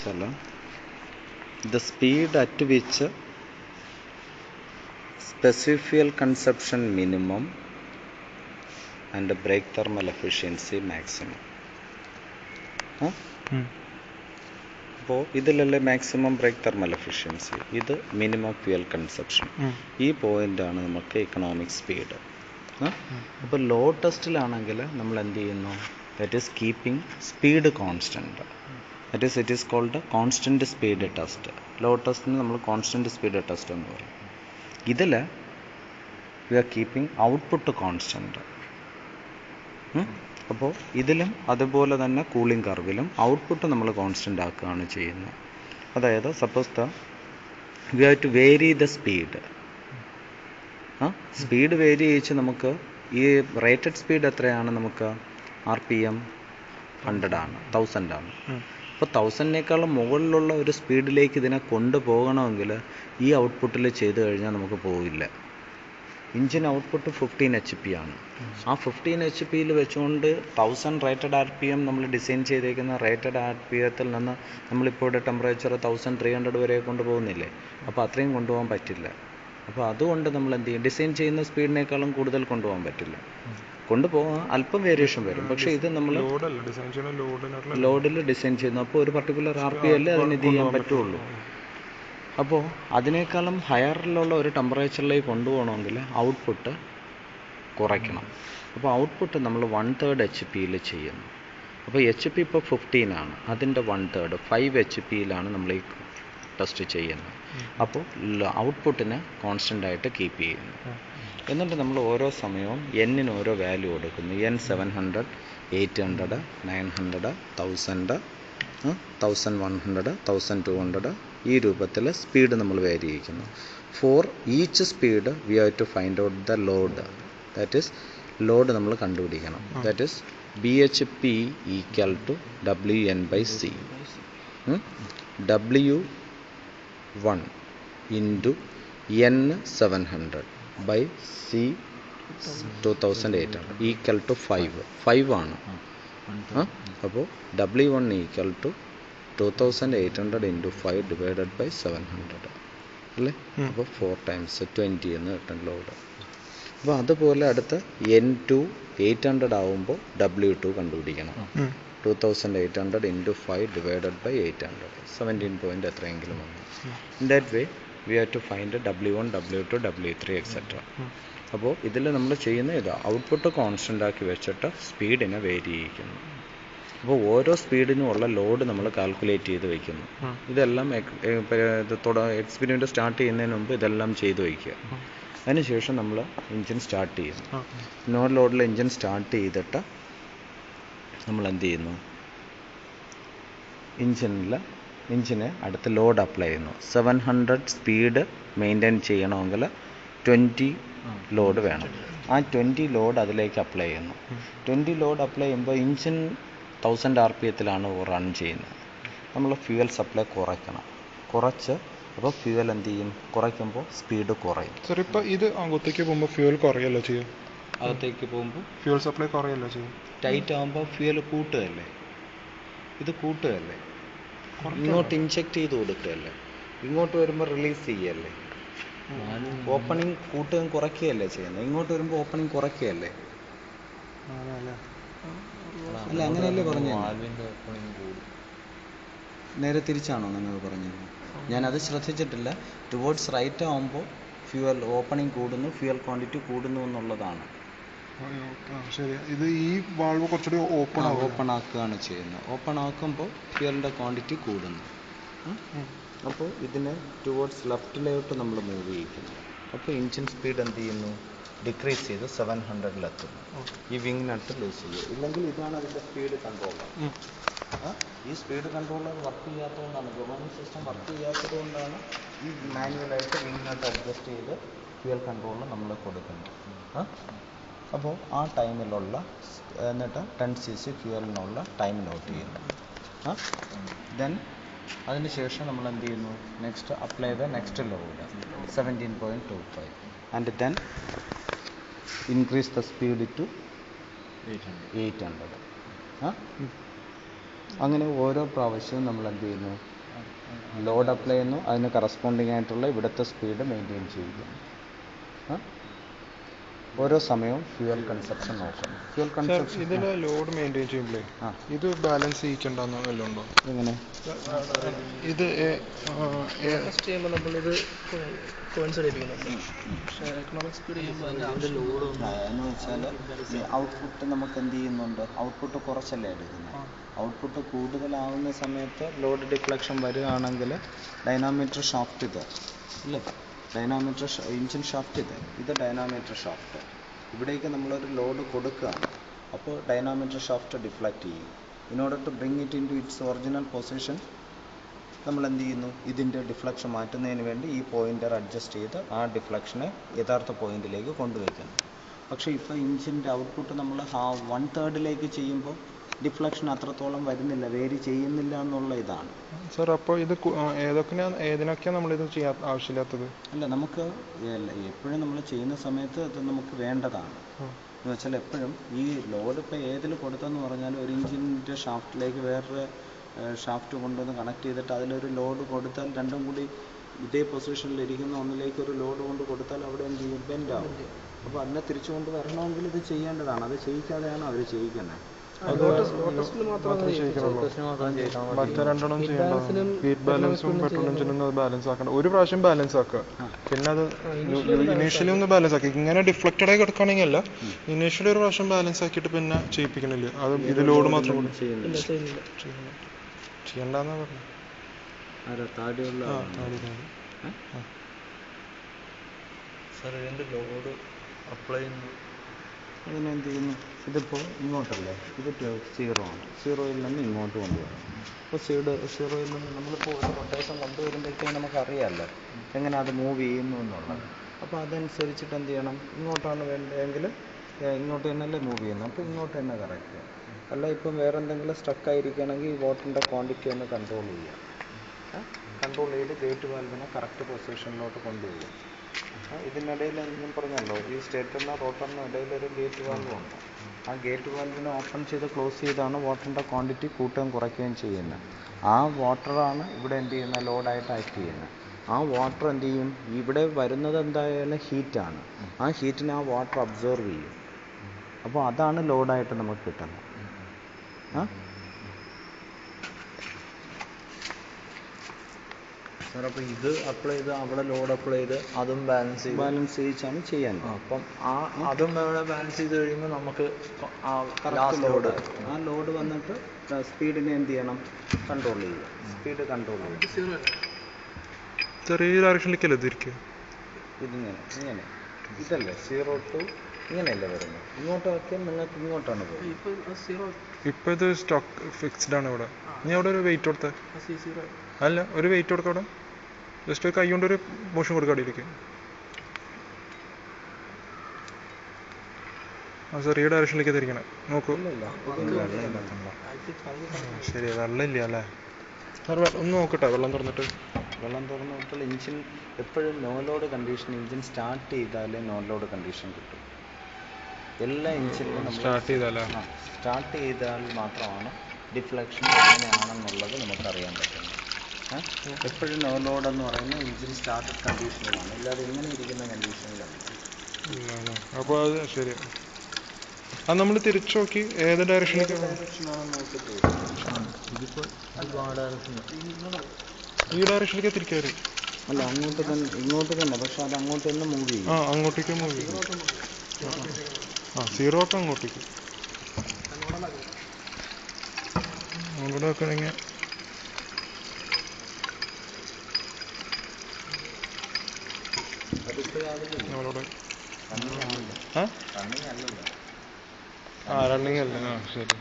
വെച്ചാൽ the speed at which specific fuel consumption minimum and brake thermal efficiency maximum. അപ്പോൾ ഇതിലല്ലേ maximum brake thermal efficiency, ഇത് minimum fuel consumption. ഈ പോയിൻ്റാണ് നമുക്ക് ഇക്കണോമിക് സ്പീഡ്. അപ്പോൾ ലോ ടെസ്റ്റിലാണെങ്കിൽ നമ്മൾ എന്ത് ചെയ്യുന്നു, that is keeping speed constant. That is it is called constant speed test. Low ടെസ്റ്റിന് നമ്മൾ കോൺസ്റ്റൻറ്റ് സ്പീഡ് ടെസ്റ്റ് എന്ന് പറയും. ഇതിൽ we are keeping output constant. അപ്പോൾ ഇതിലും അതുപോലെ തന്നെ കൂളിംഗ് കർവിലും ഔട്ട്പുട്ട് നമ്മൾ കോൺസ്റ്റൻ്റ് ആക്കുകയാണ് ചെയ്യുന്നത്. അതായത് suppose we have to vary the speed. Speed vary ചെയ്യിച്ച് നമുക്ക് ഈ റേറ്റഡ് സ്പീഡ് എത്രയാണ്, നമുക്ക് RPM 100 ആണ്, 1000 ആണ്. അപ്പോൾ 1000-നേക്കാളും മുകളിലുള്ള ഒരു സ്പീഡിലേക്ക് ഇതിനെ കൊണ്ടുപോകണമെങ്കിൽ ഈ ഔട്ട്പുട്ടിൽ ചെയ്ത് കഴിഞ്ഞാൽ നമുക്ക് പോവില്ല. എഞ്ചിൻ ഔട്ട്പുട്ട് 15 HP ആണ്. ആ 15 HP വെച്ചുകൊണ്ട് 1000 റേറ്റഡ് RPM നമ്മൾ ഡിസൈൻ ചെയ്തേക്കുന്ന റേറ്റഡ് RPM-ത്തിൽ നിന്ന് നമ്മളിപ്പോൾ ടെമ്പറേച്ചർ 1300 വരെ കൊണ്ടുപോകുന്നില്ലേ. അപ്പോൾ അത്രയും കൊണ്ടുപോകാൻ പറ്റില്ല. അപ്പോൾ അതുകൊണ്ട് നമ്മൾ എന്ത് ചെയ്യും, ഡിസൈൻ ചെയ്യുന്ന സ്പീഡിനേക്കാളും കൂടുതൽ കൊണ്ടുപോകാൻ പറ്റില്ല. കൊണ്ടുപോകാൻ അല്പം വേരിയേഷൻ വരും. പക്ഷേ ഇത് നമ്മൾ ലോഡിൽ ഡിസൈൻ ചെയ്യുന്നു. അപ്പോൾ ഒരു പർട്ടിക്കുലർ RPM അതിന് ഇത് ചെയ്യാൻ പറ്റുള്ളൂ. അപ്പോൾ അതിനേക്കാളും ഹയറിലുള്ള ഒരു ടെമ്പറേച്ചറിലേക്ക് കൊണ്ടുപോകണമെങ്കിൽ ഔട്ട്പുട്ട് കുറയ്ക്കണം. അപ്പോൾ ഔട്ട്പുട്ട് നമ്മൾ 1/3 HP ചെയ്യുന്നു. അപ്പോൾ HP ഇപ്പോൾ 15 ആണ്, അതിൻ്റെ 1/3 5 HP നമ്മൾ ഈ ടെസ്റ്റ് ചെയ്യുന്നത്. അപ്പോൾ ഔട്ട്പുട്ടിനെ കോൺസ്റ്റൻ്റ് ആയിട്ട് കീപ്പ് ചെയ്യുന്നു. എന്നിട്ട് നമ്മൾ ഓരോ സമയവും N-ന് ഓരോ വാല്യൂ കൊടുക്കുന്നു. N 700, 800, 900, 1000, 1100, 1200 ഈ രൂപത്തിൽ സ്പീഡ് നമ്മൾ വേരി ചെയ്യിക്കുന്നു. For each speed we have to find out the load. That is load നമ്മൾ കണ്ടുപിടിക്കണം. That is BHP equal to WN/C. W1 into N 700 by C 2800 equal to 5 ആണ്. അപ്പോൾ W1 equal to 2800 into 5 divided by 700 അല്ലേ. അപ്പോൾ 4 times 20 എന്ന് കിട്ടും load. അപ്പോൾ അതുപോലെ അടുത്ത് N2 800 ആവുമ്പോൾ W2 കണ്ടുപിടിക്കണം. 2800 ഇൻറ്റു 5 ഡിവൈഡഡ് ബൈ 800 17 പോയിൻ്റ് എത്രയെങ്കിലും വന്നു. In that way we have to find W1, W2, W3 etcetera. അപ്പോൾ ഇതിൽ നമ്മൾ ചെയ്യുന്ന ഇതാ, ഔട്ട്പുട്ട് കോൺസ്റ്റൻ്റ് ആക്കി വെച്ചിട്ട് സ്പീഡിനെ വേരി ചെയ്യിക്കുന്നു. അപ്പോൾ ഓരോ സ്പീഡിനും ഉള്ള ലോഡ് നമ്മൾ കാൽക്കുലേറ്റ് ചെയ്ത് വയ്ക്കുന്നു. ഇതെല്ലാം എക്സ്പെരിമെൻ്റ് സ്റ്റാർട്ട് ചെയ്യുന്നതിന് മുമ്പ് ഇതെല്ലാം ചെയ്ത് വയ്ക്കുക. അതിനുശേഷം നമ്മൾ എൻജിൻ സ്റ്റാർട്ട് ചെയ്യുന്നു. നോ ലോഡിൽ എൻജിൻ സ്റ്റാർട്ട് ചെയ്തിട്ട് നമ്മൾ എന്ത് ചെയ്യുന്നു, എൻജിന് അടുത്ത് ലോഡ് അപ്ലൈ ചെയ്യുന്നു. 700 സ്പീഡ് മെയിൻറ്റെയിൻ ചെയ്യണമെങ്കിൽ 20 ലോഡ് വേണം. ആ 20 ലോഡ് അതിലേക്ക് അപ്ലൈ ചെയ്യുന്നു. 20 ലോഡ് അപ്ലൈ ചെയ്യുമ്പോൾ എൻജിൻ 1000 RPM-ത്തിലാണ് റൺ ചെയ്യുന്നത്. നമ്മൾ ഫ്യൂവൽ സപ്ലൈ കുറച്ച് അപ്പോൾ ഫ്യൂവൽ എന്ത് ചെയ്യും, കുറയ്ക്കുമ്പോൾ സ്പീഡ് കുറയും. സാർ ഇപ്പോൾ ഇത് അകത്തേക്ക് പോകുമ്പോൾ ഫ്യൂവൽ കുറയല്ലോ ചെയ്യും, അകത്തേക്ക് പോകുമ്പോൾ ഫ്യൂവൽ സപ്ലൈ കുറയല്ലോ ചെയ്യും. ടൈറ്റ് ആകുമ്പോൾ ഫ്യൂവൽ കൂട്ടുകയല്ലേ, ഇത് കൂട്ടുകയല്ലേ, ഇങ്ങോട്ട് ഇൻജെക്റ്റ് ചെയ്ത് കൊടുക്കുകയല്ലേ, ഇങ്ങോട്ട് വരുമ്പോൾ റിലീസ് ചെയ്യല്ലേ. ഓപ്പണിങ് കൂട്ടുകയും കുറയ്ക്കുകയല്ലേ ചെയ്യുന്നത്, ഇങ്ങോട്ട് വരുമ്പോൾ ഓപ്പണിങ് കുറയ്ക്കുകയല്ലേ. അല്ല അങ്ങനെയല്ലേ പറഞ്ഞത്? നേരെ തിരിച്ചാണോ നിങ്ങൾ പറഞ്ഞത്? ഞാനത് ശ്രദ്ധിച്ചിട്ടില്ല. ടുവേർഡ്സ് റൈറ്റ് ആകുമ്പോൾ ഫ്യൂവൽ ഓപ്പണിങ് കൂടുന്നു, ഫ്യൂവൽ ക്വാണ്ടിറ്റി കൂടുന്നു എന്നുള്ളതാണ്. ശരി, ഇത് ഈ വാൾവ് കുറച്ചുകൂടി ഓപ്പൺ ആക്കുകയാണ് ചെയ്യുന്നത്. ഓപ്പൺ ആക്കുമ്പോൾ ഫ്യൂവലിൻ്റെ ക്വാണ്ടിറ്റി കൂടുന്നു. അപ്പോൾ ഇതിനെ ടുവേർഡ്സ് ലെഫ്റ്റിലോട്ട് നമ്മൾ മൂവ് ചെയ്യിക്കുന്നു. അപ്പോൾ എൻജിൻ സ്പീഡ് എന്ത് ചെയ്യുന്നു, ഡിക്രീസ് ചെയ്ത് 700-ലെത്തുന്നു. ഈ വിങ് നട്ട് ലൂസ് ചെയ്യും. ഇല്ലെങ്കിൽ ഇതാണ് അതിൻ്റെ സ്പീഡ് കൺട്രോളർ. ഈ സ്പീഡ് കൺട്രോളർ വർക്ക് ചെയ്യാത്തതുകൊണ്ടാണ്, ഗവേണിംഗ് സിസ്റ്റം വർക്ക് ചെയ്യാത്തത് കൊണ്ടാണ് ഈ മാനുവലായിട്ട് വിങ് നട്ട് അഡ്ജസ്റ്റ് ചെയ്ത് ഫ്യൂവൽ കൺട്രോളർ നമ്മൾ കൊടുക്കുന്നത്. അപ്പോൾ ആ ടൈമിലുള്ള എന്നിട്ട് 10 cc ഫ്യൂവലിനുള്ള ടൈം നോട്ട് ചെയ്യുന്നു. ദെൻ അതിനുശേഷം നമ്മൾ എന്ത് ചെയ്യുന്നു, നെക്സ്റ്റ് അപ്ലൈ ചെയ്ത next load 17.25 and then increase the speed to 800. അങ്ങനെ ഓരോ പ്രാവശ്യവും നമ്മൾ എന്ത് ചെയ്യുന്നു, ലോഡ് അപ്ലൈ ചെയ്യുന്നു, അതിന് കറസ്പോണ്ടിങ് ആയിട്ടുള്ള ഇവിടുത്തെ സ്പീഡ് മെയിൻറ്റെയിൻ ചെയ്യുക. ഓരോ സമയവും ഫ്യൂവൽ കൺസപ്ഷൻ നോക്കണം. ഫ്യൂവൽ കൺസപ്ഷൻ ഇതിൽ ലോഡ് മെയിൻറ്റെയിൻ ചെയ്യുമ്പോഴേ ഇത് ബാലൻസ് ചെയ്യിക്കണ്ടെന്നോ വല്ലതും ഉണ്ടോ? എങ്ങനെ ഇത് ചെയ്യുമ്പോൾ നമ്മളിത് കോയിൻസൈഡ് ചെയ്യിപ്പിക്കുന്നുണ്ട്. പക്ഷേ എക്കണോമിക് സ്പീഡ് ചെയ്യുമ്പോൾ അതിൻ്റെ ആവശ്യം ലോഡ് എന്ന് വെച്ചാൽ ഔട്ട്പുട്ട് നമുക്ക് എന്ത് ചെയ്യുന്നുണ്ട്, ഔട്ട്പുട്ട് കുറച്ചല്ലേ എടുക്കുന്നത്. ഔട്ട്പുട്ട് കൂടുതലാവുന്ന സമയത്ത് ലോഡ് ഡിഫ്ലക്ഷൻ വരികയാണെങ്കിൽ ഡൈനാമീറ്റർ ഷാഫ്റ്റ് ഇത് ഇല്ലേ, ഡൈനാമീറ്റർ എഞ്ചിൻ ഷാഫ്റ്റ് ഇത് ഡൈനാമീറ്റർ ഷാഫ്റ്റ്, ഇവിടേക്ക് നമ്മളൊരു ലോഡ് കൊടുക്കുകയാണ്. അപ്പോൾ ഡൈനാമീറ്റർ ഷാഫ്റ്റ് ഡിഫ്ലക്റ്റ് ചെയ്യും. In order to bring it into its original position നമ്മൾ എന്ത് ചെയ്യുന്നു, ഇതിൻ്റെ ഡിഫ്ലക്ഷൻ മാറ്റുന്നതിന് വേണ്ടി ഈ പോയിൻ്റർ അഡ്ജസ്റ്റ് ചെയ്ത് ആ ഡിഫ്ലക്ഷനെ യഥാർത്ഥ പോയിന്റിലേക്ക് കൊണ്ടുവയ്ക്കുന്നു. പക്ഷേ ഇപ്പോൾ എഞ്ചിൻ്റെ ഔട്ട്പുട്ട് നമ്മൾ 1/3 ചെയ്യുമ്പോൾ ഡിഫ്ലക്ഷൻ അത്രത്തോളം വരുന്നില്ല, വേരി ചെയ്യുന്നില്ല എന്നുള്ള ഇതാണ്. സാർ അപ്പോൾ ഇത് ഏതിനൊക്കെയാണ് നമ്മളിത് ചെയ്യാൻ ആവശ്യമില്ലാത്തത്? അല്ല, നമുക്ക് എപ്പോഴും നമ്മൾ ചെയ്യുന്ന സമയത്ത് അത് നമുക്ക് വേണ്ടതാണ്. എന്ന് വെച്ചാൽ എപ്പോഴും ഈ ലോഡ് ഇപ്പോൾ ഏതിൽ കൊടുത്തെന്ന് പറഞ്ഞാൽ ഒരു എഞ്ചിൻ്റെ ഷാഫ്റ്റിലേക്ക് വേറൊരു ഷാഫ്റ്റ് കൊണ്ടുവന്ന് കണക്ട് ചെയ്തിട്ട് അതിലൊരു ലോഡ് കൊടുത്താൽ രണ്ടും കൂടി ഇതേ പൊസിഷനിൽ ഇരിക്കുന്ന ഒന്നിലേക്ക് ഒരു ലോഡ് കൊണ്ട് കൊടുത്താൽ അവിടെ എന്ത് ചെയ്യും, ബെൻഡാവും. അപ്പോൾ അതിനെ തിരിച്ചു കൊണ്ട് വരണമെങ്കിൽ ഇത് ചെയ്യേണ്ടതാണ്. അത് ചെയ്യിക്കാതെയാണ് അവർ ചെയ്യിക്കുന്നത്. മറ്റേ രണ്ടെണ്ണം ചെയ്യണം. ഹീറ്റ് ബാലൻസും പെട്രോൾ എഞ്ചിനും ബാലൻസ് ആക്കണം. ഒരു പ്രാവശ്യം ബാലൻസ് ആക്കുക, പിന്നെ അത് ഇനീഷ്യലി ഒന്ന് ബാലൻസ് ആക്കി. ഇങ്ങനെ ഡിഫ്ലക്റ്റഡ് ആയി കിടക്കുകയാണെങ്കിൽ അല്ല, ഇനീഷ്യലി ഒരു പ്രാവശ്യം ബാലൻസ് ആക്കിയിട്ട് പിന്നെ ചെയ്യിപ്പിക്കണില്ല. അത് ഇത് ലോഡ് മാത്രം ചെയ്യണ്ടെന്നാ പറഞ്ഞു. ലോഡ് അപ്ലൈ ചെയ്യുന്നു. അതിനെന്ത് ചെയ്യുന്നു, ഇതിപ്പോൾ ഇങ്ങോട്ടല്ലേ, ഇത് 0 ആണ്, 0യിൽ നിന്ന് ഇങ്ങോട്ട് കൊണ്ടുവരണം. അപ്പോൾ സീറോയിൽ നിന്ന് നമ്മളിപ്പോൾ ഒരു റൊട്ടേഷൻ കൊണ്ടുവരുമ്പോഴത്തേക്കും നമുക്കറിയാമല്ലോ എങ്ങനെ അത് മൂവ് ചെയ്യുന്നു എന്നുള്ളത്. അപ്പോൾ അതനുസരിച്ചിട്ട് എന്ത് ചെയ്യണം, ഇങ്ങോട്ടാണ് വേണ്ടതെങ്കിൽ ഇങ്ങോട്ട് തന്നെയല്ലേ മൂവ് ചെയ്യുന്നത്, അപ്പോൾ ഇങ്ങോട്ട് തന്നെ കറക്റ്റ്. അല്ല ഇപ്പം വേറെ എന്തെങ്കിലും സ്റ്റക്കായിരിക്കുകയാണെങ്കിൽ ഈ വാട്ടറിൻ്റെ ക്വാണ്ടിറ്റി ഒന്ന് കൺട്രോൾ ചെയ്യുക. കൺട്രോൾ ചെയ്ത് ഗേറ്റ് വാൽവിനെ കറക്റ്റ് പൊസിഷനിലോട്ട് കൊണ്ടുപോകുക. ഇതിനിടയിൽ ഞാൻ പറഞ്ഞല്ലോ, ഈ സ്റ്റേറ്ററിനും റോട്ടറിനും ഇടയിൽ ഒരു ഗേറ്റ് വാൽവ് ഉണ്ട്. ആ ഗേറ്റ് വാൽവിനെ ഓപ്പൺ ചെയ്ത് ക്ലോസ് ചെയ്താണ് വാട്ടറിൻ്റെ ക്വാണ്ടിറ്റി കൂട്ടുകയും കുറയ്ക്കുകയും ചെയ്യുന്നത്. ആ വാട്ടറാണ് ഇവിടെ എന്ത് ചെയ്യുന്നത്, ലോഡായിട്ട് ആക്ട് ചെയ്യുന്നത്. ആ വാട്ടർ എന്ത് ചെയ്യും, ഇവിടെ വരുന്നത് എന്തായാലും ഹീറ്റാണ്. ആ ഹീറ്റിനെ ആ വാട്ടർ അബ്സോർവ് ചെയ്യും. അപ്പോൾ അതാണ് ലോഡായിട്ട് നമുക്ക് കിട്ടുന്നത്. സാർ അപ്പോൾ ഇത് അപ്ലൈ ചെയ്ത് അവിടെ ലോഡ് അപ്ലൈ ചെയ്ത് അതും ബാലൻസ് ചെയ്യിച്ചാണ് ചെയ്യാൻ. അപ്പം അതും അവിടെ ബാലൻസ് ചെയ്ത് കഴിയുമ്പോൾ നമുക്ക് ലോഡ് ആ ലോഡ് വന്നിട്ട് സ്പീഡിനെ എന്ത് ചെയ്യണം, കൺട്രോൾ ചെയ്യുക. സ്പീഡ് കൺട്രോൾ ചെയ്യുക. ചെറിയ ഡയറക്ഷനിലേക്കല്ലേ തിരിക്കുക? ഇങ്ങനെ ഇതല്ലേ 0 to ഇങ്ങനെയല്ലേ വരുന്നത്. ഇങ്ങോട്ടൊക്കെ നിങ്ങൾക്ക് ഇങ്ങോട്ടാണ് പോകുന്നത്. ഇപ്പം ഇത് സ്റ്റോക്ക് ഫിക്സ്ഡ് ആണ് ഇവിടെ. നീ അവിടെ ഒരു വെയിറ്റ് കൊടുത്ത അല്ല, ഒരു വെയിറ്റ് കൊടുക്ക. അവിടെ ജസ്റ്റ് കൈ കൊണ്ട് ഒരു മോഷൻ കൊടുക്കുക അടിയിലേക്ക്. ആ ചെറിയ ഡയറക്ഷനിലേക്ക് തിരിക്കണം. നോക്കൂ, ശരി, വെള്ളമില്ല അല്ലേ? സാർ ഒന്ന് നോക്കട്ടെ, വെള്ളം തുറന്നിട്ട്. വെള്ളം തുറന്നിട്ടുള്ള എഞ്ചിൻ എപ്പോഴും no load condition, engine start ചെയ്താലേ നോ ലോഡ് കണ്ടീഷൻ കിട്ടും. എല്ലാ എഞ്ചിനിലും സ്റ്റാർട്ട് ചെയ്താൽ മാത്രമാണ് ഡിഫ്ലക്ഷൻ എങ്ങനെയാണെന്നുള്ളത് നമുക്കറിയാൻ പറ്റുന്നത്. എപ്പോഴും നോ ലോഡ് എന്ന് പറയുന്നത് എഞ്ചിൻ സ്റ്റാർട്ടഡ് കണ്ടീഷനിലാണ്, ഇല്ലാതെ എങ്ങനെ ഇരിക്കുന്ന കണ്ടീഷനിലാണ്. അപ്പോൾ അത് ശരി. അത് നമ്മൾ തിരിച്ചു നോക്കി ഏത് ഡയറക്ഷനിലേക്കാണ് ഈ ഡയറക്ഷനിലേക്ക് തിരിക്കാറ്? അല്ല, ഇങ്ങോട്ട് തന്നെ, പക്ഷെ അത് അങ്ങോട്ട് തന്നെ മൂവ് ചെയ്യും. അങ്ങോട്ടേക്ക് മൂവ് ചെയ്യും. 0 ഒക്കെ അങ്ങോട്ടേക്ക് അങ്ങോട്ട് വെക്കണമെങ്കിൽ നമ്മളോട് റണ്ണിങ് അല്ല. ശരി.